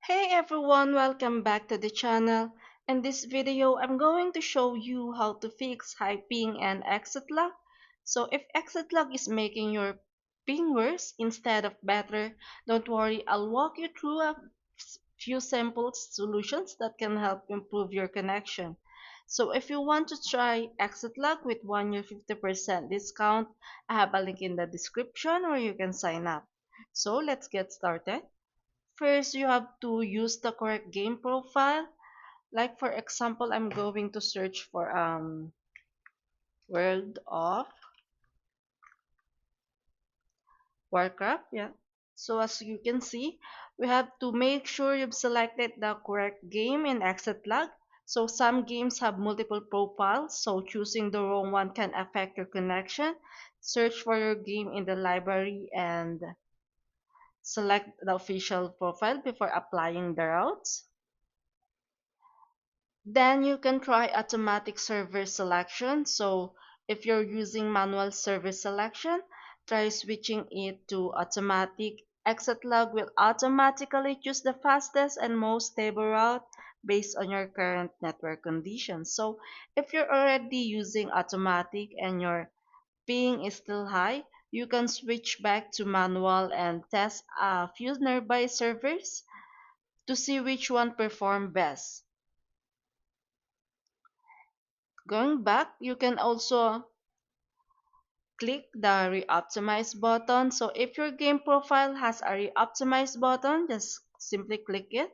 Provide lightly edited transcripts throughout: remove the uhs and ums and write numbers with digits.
Hey everyone, welcome back to the channel. In this video, I'm going to show you how to fix high ping and exit lag. So if exit lag is making your ping worse instead of better, don't worry, I'll walk you through a few simple solutions that can help improve your connection. So if you want to try exit lag with 1 year 50% discount, I have a link in the description where you can sign up. So let's get started. First, you have to use the correct game profile. Like for example, I'm going to search for World of Warcraft. Yeah. So as you can see, we have to make sure you've selected the correct game in exit lag. So some games have multiple profiles, so choosing the wrong one can affect your connection. Search for your game in the library and select the official profile before applying the routes. Then you can try automatic server selection. So if you're using manual server selection, try switching it to automatic. Exit log will automatically choose the fastest and most stable route based on your current network conditions. So if you're already using automatic and your ping is still high, you can switch back to manual and test a few nearby servers to see which one perform best. Going back, you can also click the re-optimize button. So if your game profile has a re-optimize button, just simply click it.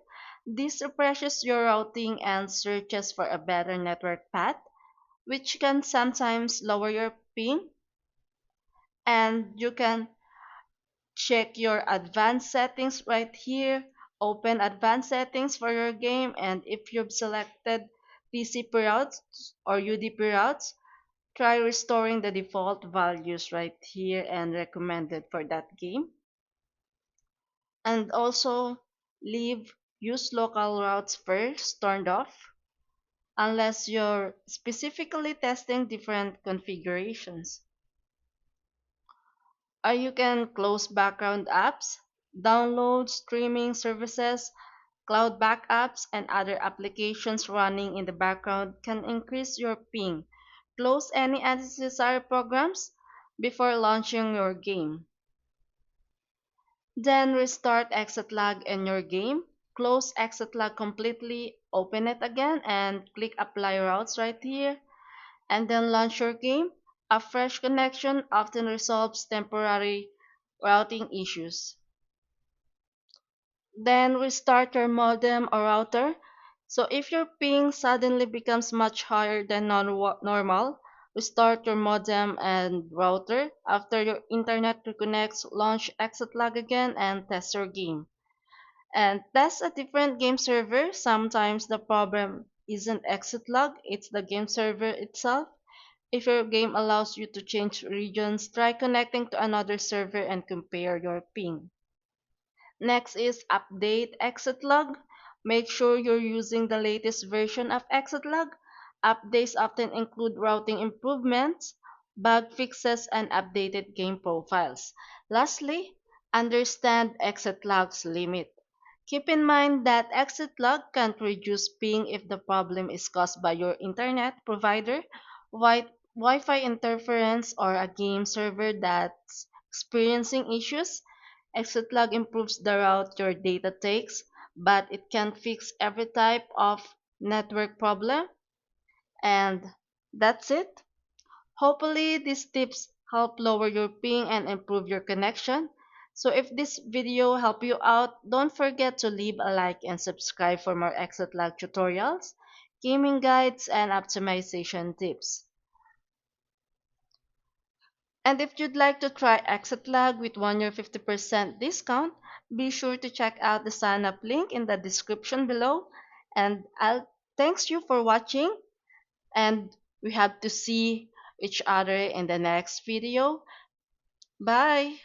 This refreshes your routing and searches for a better network path, which can sometimes lower your ping. And you can check your advanced settings right here. Open advanced settings for your game, and if you've selected TCP routes or UDP routes, try restoring the default values right here and recommended for that game. And also leave use local routes first turned off unless you're specifically testing different configurations. Or you can close background apps, download streaming services, cloud backups, and other applications running in the background can increase your ping. Close any unnecessary programs before launching your game. Then restart exit lag in your game. Close exit lag completely, open it again, and click apply routes right here. And then launch your game. A fresh connection often resolves temporary routing issues. Then restart your modem or router. So if your ping suddenly becomes much higher than normal, restart your modem and router. After your internet reconnects, launch exit lag again and test your game. And test a different game server. Sometimes the problem isn't exit lag, it's the game server itself. If your game allows you to change regions, try connecting to another server and compare your ping. Next is update exit log. Make sure you're using the latest version of exit log. Updates often include routing improvements, bug fixes, and updated game profiles. Lastly, understand exit log's limit. Keep in mind that exit log can't reduce ping if the problem is caused by your internet provider, Wi-Fi interference, or a game server that's experiencing issues. Exit log improves the route your data takes, but it can't fix every type of network problem. And that's it. Hopefully, these tips help lower your ping and improve your connection. So if this video helped you out, don't forget to leave a like and subscribe for more exit lag tutorials, gaming guides, and optimization tips. And if you'd like to try exit lag with 1 year 50% discount, be sure to check out the sign up link in the description below. And I'll thanks you for watching, and we have to see each other in the next video. Bye.